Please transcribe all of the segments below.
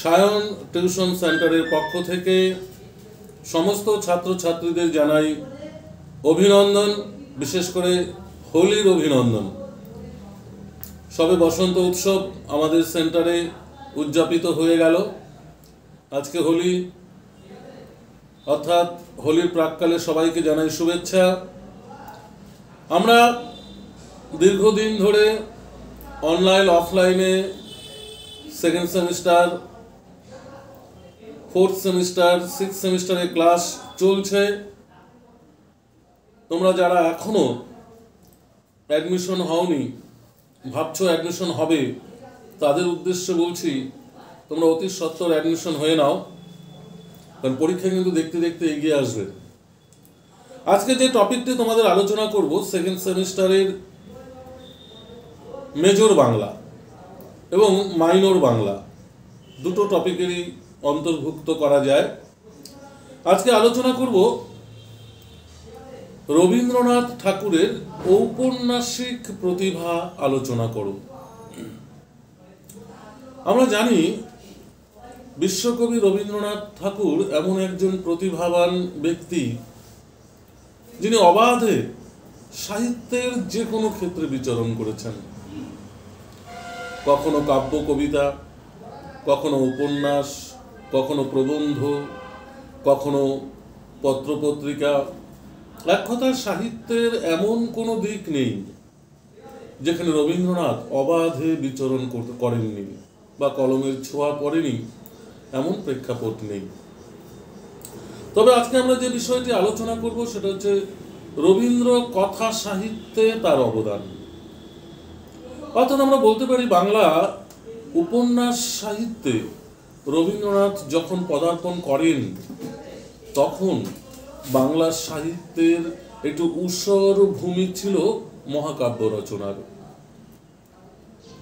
Sayan tuition সেন্টারের পক্ষ থেকে সমস্ত ছাত্রছাত্রীদের জানাই অভিনন্দন, বিশেষ করে হোলির অভিনন্দন। সবে বসন্ত উৎসব আমাদের সেন্টারে উদযাপিত হয়ে গেল। আজকে হোলি, অর্থাৎ হোলির প্রাককালে সবাইকে জানাই শুভেচ্ছা। আমরা দীর্ঘদিন ধরে অনলাইন অফলাইনে second semester, fourth semester, six সেমিস্টারে ক্লাস চলছে। তোমরা যারা এখনো অ্যাডমিশন হওনি, ভাবছো অ্যাডমিশন হবে, তাদের উদ্দেশ্যে বলছি তোমরা অতি সত্বর অ্যাডমিশন হয়ে নাও, কারণ পরীক্ষা কিন্তু দেখতে দেখতে এগিয়ে আসবে। আজকে যে টপিকটি তোমাদের আলোচনা করব, সেকেন্ড সেমিস্টারের মেজর বাংলা এবং মাইনর বাংলা, দুটো টপিকেরই অন্তর্ভুক্ত করা যায়। আজকে আলোচনা করব রবীন্দ্রনাথ ঠাকুরের ঔপন্যাসিক প্রতিভা আলোচনা করব। আমরা জানি বিশ্বকবি রবীন্দ্রনাথ ঠাকুর এমন একজন প্রতিভাবান ব্যক্তি, যিনি অবাধে সাহিত্যের যে কোনো ক্ষেত্রে বিচরণ করেছেন। কখনো কাব্য কবিতা, কখনো উপন্যাস, কখনো প্রবন্ধ, কখনো পত্রপত্রিকা। এক কথায় সাহিত্যের এমন কোনো দিক নেই যেখানে রবীন্দ্রনাথ অবাধে বিচরণ করেননি বা কলমের ছোঁয়া পড়েনি, এমন প্রেক্ষাপট নেই। তবে আজকে আমরা যে বিষয়টি আলোচনা করব সেটা হচ্ছে রবীন্দ্র কথা সাহিত্যে তার অবদান। অর্থাৎ আমরা বলতে পারি বাংলা উপন্যাস সাহিত্যে রবীন্দ্রনাথ যখন পদার্পণ করেন, তখন বাংলা সাহিত্যের একটু ঊষর ভূমি ছিল মহাকাব্য রচনার।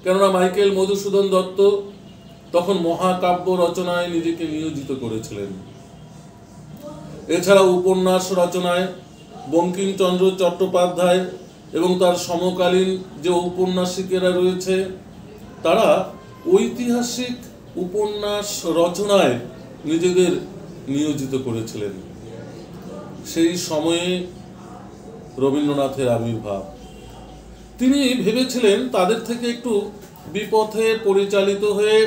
কেননা মাইকেল মধুসূদন দত্ত তখন মহাকাব্য রচনায় নিজেকে নিয়োজিত করেছিলেন। এছাড়া উপন্যাস রচনায় বঙ্কিমচন্দ্র চট্টোপাধ্যায় এবং তার সমকালীন যে ঔপন্যাসিকেরা রয়েছে, তারা ঐতিহাসিক উপন্যাস রচনায় নিজেদের নিয়োজিত করেছিলেন। সেই সময়ে রবীন্দ্রনাথের আবির্ভাব। তিনি ভেবেছিলেন তাদের থেকে একটু বিপথে পরিচালিত হয়ে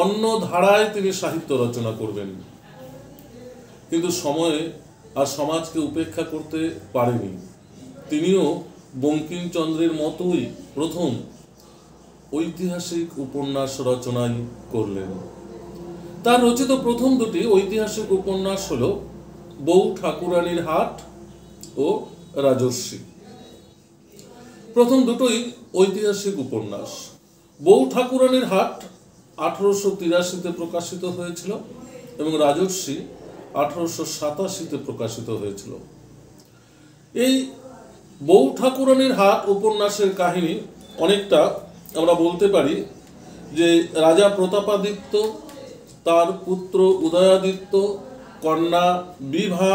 অন্য ধারায় তিনি সাহিত্য রচনা করবেন, কিন্তু সময় আর সমাজকে উপেক্ষা করতে পারেনি। তিনিও বঙ্কিমচন্দ্রের মতোই প্রথম ঐতিহাসিক উপন্যাস রচনাই করলেন। তার রচিত প্রথম দুটি ঐতিহাসিক উপন্যাস হল বউ ঠাকুরানীর হাট ও রাজর্ষি। প্রথম দুটোই ঐতিহাসিক উপন্যাস। বউ ঠাকুরানীর হাট 1883-তে প্রকাশিত হয়েছিল এবং রাজর্ষি 1887-তে প্রকাশিত হয়েছিল। এই বউ ঠাকুরানীর হাট উপন্যাসের কাহিনী অনেকটা আমরা বলতে পারি যে রাজা প্রতাপাদিত্য, তার পুত্র উদয়াদিত্য, কন্যা বিভা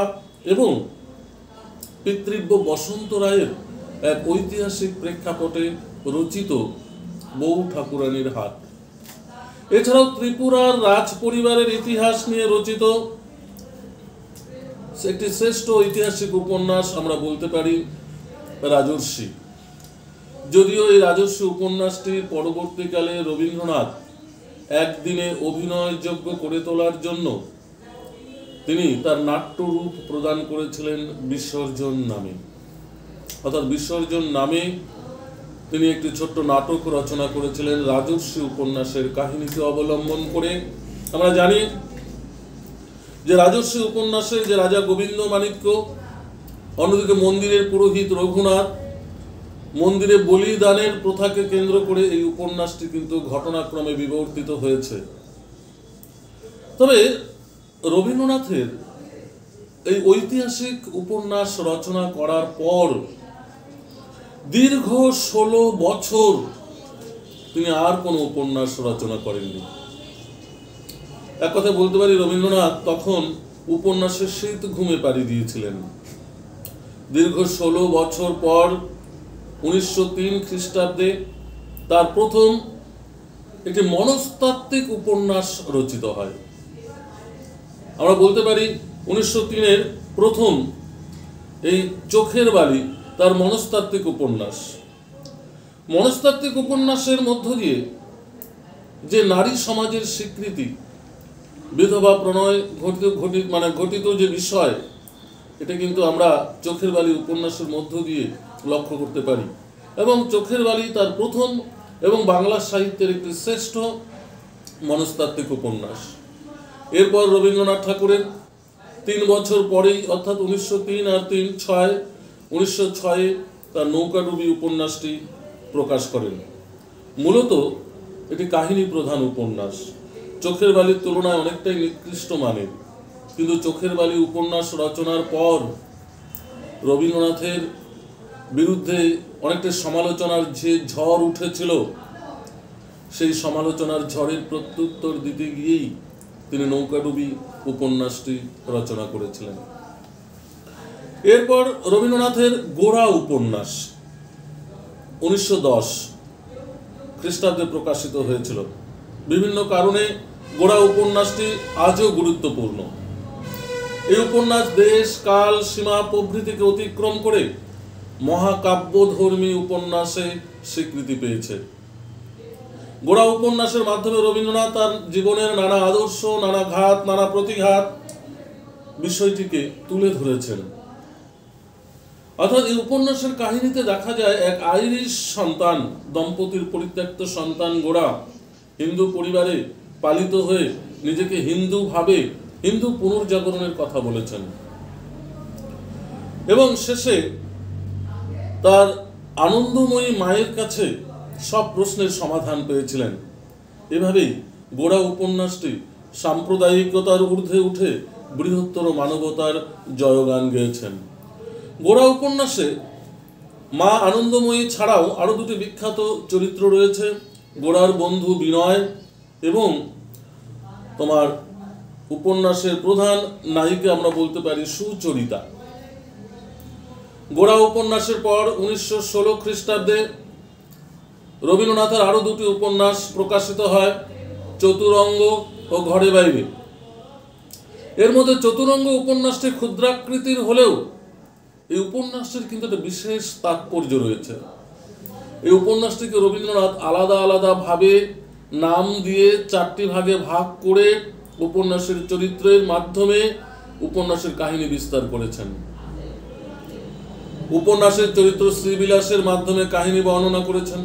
এবং পিতৃব্য বসন্ত রায়ের এক ঐতিহাসিক প্রেক্ষাপটে রচিত বউ ঠাকুরানীর হাট। এছাড়াও ত্রিপুরার রাজ পরিবারের ইতিহাস নিয়ে রচিত একটি শ্রেষ্ঠ ঐতিহাসিক উপন্যাস আমরা বলতে পারি রাজর্ষি। যদিও এই রাজর্ষি উপন্যাসটি পরবর্তীকালে রবীন্দ্রনাথ একদিনে অভিনয়যোগ্য করে তোলার জন্য তিনি তার নাট্যরূপ প্রদান করেছিলেন বিসর্জন নামে। অর্থাৎ বিসর্জন নামে তিনি একটি ছোট্ট নাটক রচনা করেছিলেন রাজর্ষি উপন্যাসের কাহিনীকে অবলম্বন করে। আমরা জানি যে রাজর্ষি উপন্যাসে যে রাজা গোবিন্দ মাণিক্য, অন্যদিকে মন্দিরের পুরোহিত রঘুনাথ, মন্দিরে বলিদানের প্রথাকে কেন্দ্র করে এই উপন্যাসটি কিন্তু ঘটনাক্রমে বিবর্তিত হয়েছে। তবে রবীন্দ্রনাথের এই ঐতিহাসিক উপন্যাস রচনা করার পর দীর্ঘ 16 বছর তিনি আর কোনো উপন্যাস রচনা করেননি। এক কথা বলতে পারি রবীন্দ্রনাথ তখন উপন্যাসের শীত ঘুমে পাড়ি দিয়েছিলেন। দীর্ঘ 16 বছর পর 1903 খ্রিস্টাব্দে তার প্রথম একটি মনস্তাত্ত্বিক উপন্যাস রচিত হয়। আমরা বলতে পারি 1903-এর প্রথম এই চোখের বালি তার মনস্তাত্ত্বিক উপন্যাস। মনস্তাত্ত্বিক উপন্যাসের মধ্য দিয়ে যে নারী সমাজের স্বীকৃতি, বিধবা প্রণয় ঘটিত যে বিষয়, এটা কিন্তু আমরা চোখের বালি উপন্যাসের মধ্য দিয়ে লক্ষ্য করতে পারি। এবং চোখের বালি তার প্রথম এবং বাংলা সাহিত্যের একটি শ্রেষ্ঠ মনস্তাত্ত্বিক উপন্যাস। এরপর রবীন্দ্রনাথ ঠাকুরের 3 বছর পরেই, অর্থাৎ 1903 আর 6 1906-এ তার নৌকাডুবি উপন্যাসটি প্রকাশ করেন। মূলত এটি কাহিনী প্রধান উপন্যাস, চোখের বালির তুলনায় অনেকটাই নিকৃষ্ট মানের। কিন্তু চোখের বালি উপন্যাস রচনার পর রবীন্দ্রনাথের বিরুদ্ধে অনেকটা সমালোচনার যে ঝড় উঠেছিল, সেই সমালোচনার ঝড়ের প্রত্যুত্তর দিতে গিয়েই তিনি নৌকাডুবি উপন্যাসটি রচনা করেছিলেন। এরপর রবীন্দ্রনাথের গোরা উপন্যাস 1910 খ্রিস্টাব্দে প্রকাশিত হয়েছিল। বিভিন্ন কারণে গোরা উপন্যাসটি আজও গুরুত্বপূর্ণ। এই উপন্যাস দেশ, কাল, সীমা প্রভৃতিকে অতিক্রম করে মহাকাব্যধর্মী উপন্যাসে স্বীকৃতি পেয়েছে। গোরা উপন্যাসের মাধ্যমে রবীন্দ্রনাথ তার জীবনের নানা আদর্শ, নানা ঘাত, নানা প্রতিঘাত বিষয়টিকে তুলে ধরেছেন। অর্থাৎ এই উপন্যাসের কাহিনীতে দেখা যায় এক আইরিশ সন্তান দম্পতির পরিত্যক্ত সন্তান গোরা হিন্দু পরিবারে পালিত হয়ে নিজেকে হিন্দু ভাবে হিন্দু পুনর্জাগরণের কথা বলেছেন এবং শেষে তার আনন্দময়ী মায়ের কাছে সব প্রশ্নের সমাধান পেয়েছিলেন। এভাবেই গোরা উপন্যাসটি সাম্প্রদায়িকতার ঊর্ধ্বে উঠে বৃহত্তর মানবতার জয়গান গেয়েছেন। গোরা উপন্যাসে মা আনন্দময়ী ছাড়াও আরো দুটি বিখ্যাত চরিত্র রয়েছে, গোরার বন্ধু বিনয় এবং তোমার উপন্যাসের প্রধান নায়িকা আমরা বলতে পারি সুচরিতা। গোরা উপন্যাসের পর 1916 খ্রিস্টাব্দে রবীন্দ্রনাথের আরো দুটি উপন্যাস প্রকাশিত হয়, চতুরঙ্গ ও ঘরে বাইরে। এর মধ্যে চতুরঙ্গ উপন্যাসটি ক্ষুদ্রাকৃতির হলেও এই উপন্যাসটির কিন্তু একটা বিশেষ তাৎপর্য রয়েছে। এই উপন্যাসটিকে রবীন্দ্রনাথ আলাদা আলাদা ভাবে নাম দিয়ে 4টি ভাগে ভাগ করে উপন্যাসের চরিত্রের মাধ্যমে উপন্যাসের কাহিনী বিস্তার করেছেন। উপন্যাসের চরিত্র শ্রীবিলাসের মাধ্যমে কাহিনী বর্ণনা করেছেন।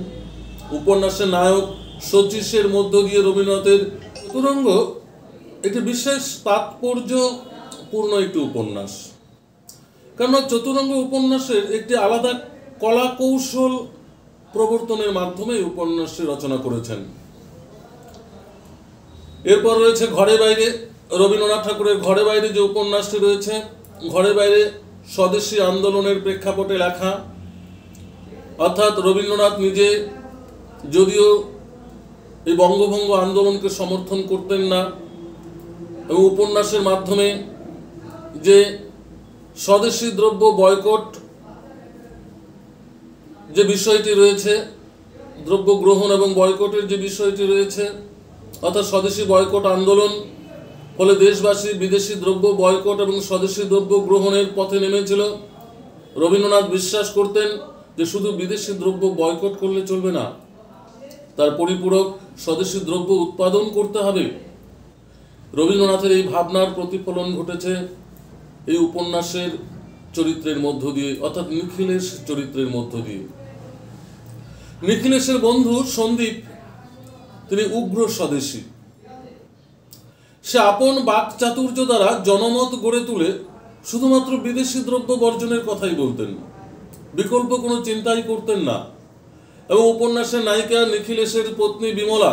উপন্যাসের নায়ক শচীশের মধ্য দিয়ে রবীন্দ্রনাথের চতুরঙ্গ একটি বিশেষ তাৎপর্যপূর্ণ একটি উপন্যাস। কেননা চতুরঙ্গ উপন্যাসের একটি আলাদা কলা কৌশল প্রবর্তনের মাধ্যমে উপন্যাসটি রচনা করেছেন। এরপর রয়েছে ঘরে বাইরে। রবীন্দ্রনাথ ঠাকুরের ঘরে বাইরে যে উপন্যাসটি রয়েছে, ঘরে বাইরে স্বদেশী আন্দোলনের প্রেক্ষাপটে লেখা। অর্থাৎ রবীন্দ্রনাথ নিজে যদিও এই বঙ্গভঙ্গ আন্দোলনকে সমর্থন করতেন না এবং উপন্যাসের মাধ্যমে যে স্বদেশী দ্রব্য বয়কট যে বিষয়টি রয়েছে, দ্রব্য গ্রহণ এবং বয়কটের যে বিষয়টি রয়েছে, অর্থাৎ স্বদেশী বয়কট আন্দোলন ফলে দেশবাসী বিদেশি দ্রব্য বয়কট এবং স্বদেশী দ্রব্য গ্রহণের পথে নেমেছিল। রবীন্দ্রনাথ বিশ্বাস করতেন যে শুধু বিদেশি দ্রব্য বয়কট করলে চলবে না, তার পরিপূরক স্বদেশী দ্রব্য উৎপাদন করতে হবে। রবীন্দ্রনাথের এই ভাবনার প্রতিফলন ঘটেছে এই উপন্যাসের চরিত্রের মধ্য দিয়ে, অর্থাৎ নিখিলেশ চরিত্রের মধ্য দিয়ে। নিখিলেশের বন্ধু সন্দীপ তিনি উগ্র স্বদেশী। সে আপন বাক চাতুর্য দ্বারা জনমত গড়ে তুলে শুধুমাত্র বিদেশি দ্রব্য বর্জনের কথাই বলতেন, বিকল্প কোনো চিন্তাই করতেন না। এবং উপন্যাসের নায়িকা নিখিলেশের পত্নী বিমলা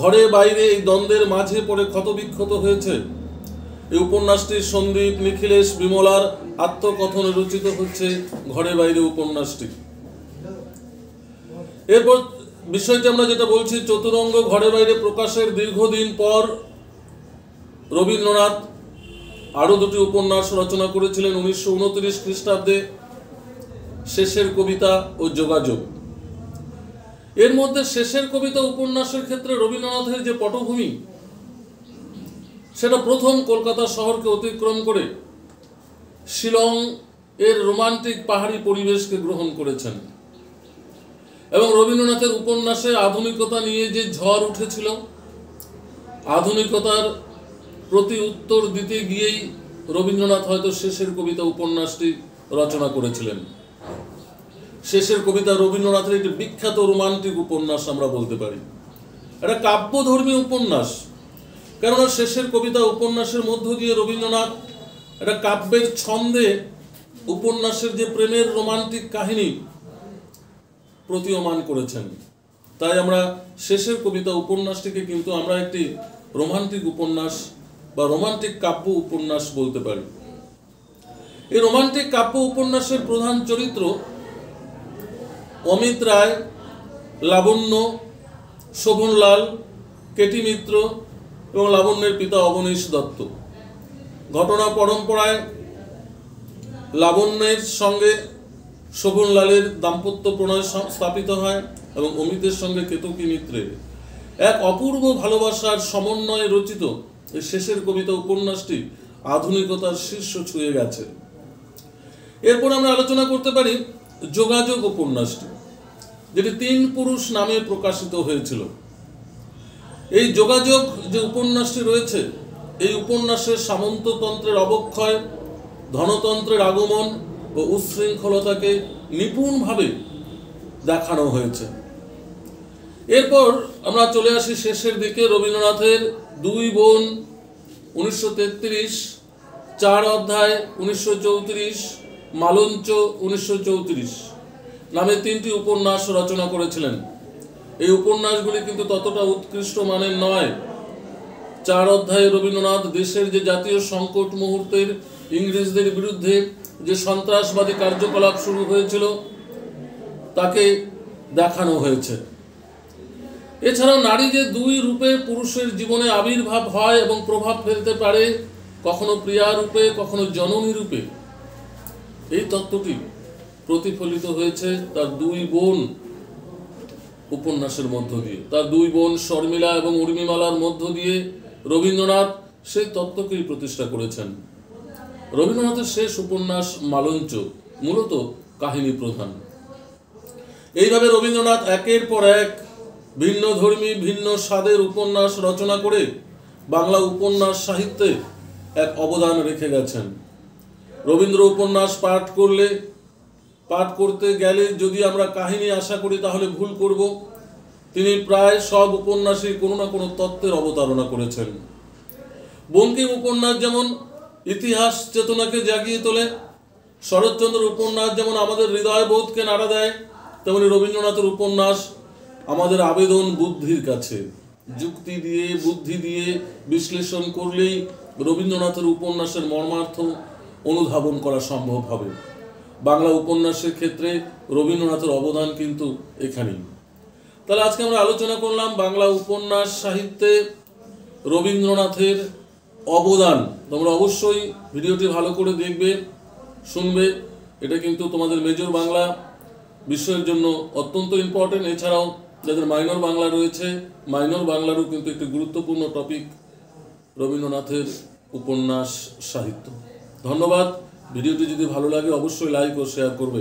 ঘরে বাইরে এই দ্বন্দ্বের মাঝে পড়ে ক্ষতবিক্ষত হয়েছে। এই উপন্যাসটি সন্দীপ, নিখিলেশ, বিমলার আত্মকথনে রচিত হচ্ছে ঘরে বাইরে উপন্যাসটি। এরপর বিষয়টি আমরা যেটা বলছি, চতুরঙ্গ ঘরে বাইরে প্রকাশের দীর্ঘদিন পর রবীন্দ্রনাথ আরো দুটি উপন্যাস রচনা করেছিলেন 1929 খ্রিস্টাব্দে, শেষের কবিতা ও যোগাযোগ। এর মধ্যে শেষের কবিতা উপন্যাসের ক্ষেত্রে রবীন্দ্রনাথের যে পটভূমি, সেটা প্রথম কলকাতা শহরকে অতিক্রম করে শিলং এর রোমান্টিক পাহাড়ি পরিবেশকে গ্রহণ করেছেন। এবং রবীন্দ্রনাথের উপন্যাসে আধুনিকতা নিয়ে যে ঝড় উঠেছিল, আধুনিকতার প্রতি উত্তর দিতে গিয়েই রবীন্দ্রনাথ হয়তো শেষের কবিতা উপন্যাসটি রচনা করেছিলেন। শেষের কবিতা রবীন্দ্রনাথের একটি বিখ্যাত রোমান্টিক উপন্যাস আমরা বলতে পারি। এটা কাব্যধর্মী উপন্যাস, কেননা শেষের কবিতা উপন্যাসের মধ্য দিয়ে রবীন্দ্রনাথ একটা কাব্যের ছন্দে উপন্যাসের যে প্রেমের রোমান্টিক কাহিনী প্রতীয়মান করেছেন। তাই আমরা শেষের কবিতা উপন্যাসটিকে কিন্তু আমরা একটি রোমান্টিক উপন্যাস বা রোমান্টিক কাব্য উপন্যাস বলতে পারি। এই রোমান্টিক কাব্য উপন্যাসের প্রধান চরিত্র অমিত রায়, লাবণ্য, শোভনলাল, কেটি মিত্র এবং লাবণ্যের পিতা অবনীশ দত্ত। ঘটনা পরম্পরায় লাবণ্যের সঙ্গে শোভনলালের দাম্পত্য প্রণয় স্থাপিত হয় এবং অমিতের সঙ্গে কেতকী মিত্রের এক অপূর্ব ভালোবাসার সমন্বয়ে রচিত এই শেষের কবিতা উপন্যাসটি আধুনিকতার শীর্ষ ছুঁয়ে গেছে। এরপর আমরা আলোচনা করতে পারি যোগাযোগ উপন্যাসটি, যেটি তিন পুরুষ নামে প্রকাশিত হয়েছিল। এই যোগাযোগ যে উপন্যাসটি রয়েছে, এই উপন্যাসের সামন্ততন্ত্রের অবক্ষয়, ধনতন্ত্রের আগমন ও উচ্ছৃঙ্খলতাকে নিপুণভাবে দেখানো হয়েছে। এরপর আমরা চলে আসি শেষের দিকে রবীন্দ্রনাথের দুই বোন 1933, 4 অধ্যায় 1934, মালঞ্চ 1934 নামে তিনটি উপন্যাস রচনা করেছিলেন। এই উপন্যাসগুলি কিন্তু ততটা উৎকৃষ্ট মানের নয়। 4 অধ্যায়ে রবীন্দ্রনাথ দেশের যে জাতীয় সংকট মুহূর্তের ইংরেজদের বিরুদ্ধে যে সন্ত্রাসবাদী কার্যকলাপ শুরু হয়েছিল তাকে দেখানো হয়েছে। এছাড়াও নারী যে দুই রূপে পুরুষের জীবনে আবির্ভাব হয় এবং প্রভাব ফেলতে পারে, কখনো প্রিয়া রূপে, কখনো জননী রূপে, এই তত্ত্বটি প্রতিফলিত হয়েছে তার দুই বোন উপন্যাসের মধ্য দিয়ে। তার দুই বোন শর্মিলা এবং উর্মিমালার মধ্য দিয়ে রবীন্দ্রনাথ সেই তত্ত্বকেই প্রতিষ্ঠা করেছেন। রবীন্দ্রনাথের শেষ উপন্যাস মালঞ্চ মূলত কাহিনী প্রধান। এইভাবে রবীন্দ্রনাথ একের পর এক ভিন্ন ধর্মী, ভিন্ন স্বাদের উপন্যাস রচনা করে বাংলা উপন্যাস সাহিত্যে এক অবদান রেখে গেছেন। রবীন্দ্র উপন্যাস পাঠ করতে গেলে যদি আমরা কাহিনী আশা করি তাহলে ভুল করব। তিনি প্রায় সব উপন্যাসে কোনো না কোনো তত্ত্বের অবতারণা করেছেন। বঙ্কিম উপন্যাস যেমন ইতিহাস চেতনাকে জাগিয়ে তোলে, শরৎচন্দ্রের উপন্যাস যেমন আমাদের হৃদয়বোধকে নাড়া দেয়, তেমনি রবীন্দ্রনাথের উপন্যাস আমাদের আবেদন বুদ্ধির কাছে। যুক্তি দিয়ে, বুদ্ধি দিয়ে বিশ্লেষণ করলেই রবীন্দ্রনাথের উপন্যাসের মর্মার্থ অনুধাবন করা সম্ভব হবে। বাংলা উপন্যাসের ক্ষেত্রে রবীন্দ্রনাথের অবদান কিন্তু এখানেই। তাহলে আজকে আমরা আলোচনা করলাম বাংলা উপন্যাস সাহিত্যে রবীন্দ্রনাথের অবদান। তোমরা অবশ্যই ভিডিওটি ভালো করে দেখবে, শুনবে। এটা কিন্তু তোমাদের মেজর বাংলা বিষয়ের জন্য অত্যন্ত ইম্পর্টেন্ট। এছাড়াও যাদের মাইনর বাংলা রয়েছে, মাইনর বাংলারও কিন্তু একটি গুরুত্বপূর্ণ টপিক রবীন্দ্রনাথের উপন্যাস সাহিত্য। ধন্যবাদ। ভিডিওটি যদি ভালো লাগে অবশ্যই লাইক ও শেয়ার করবে।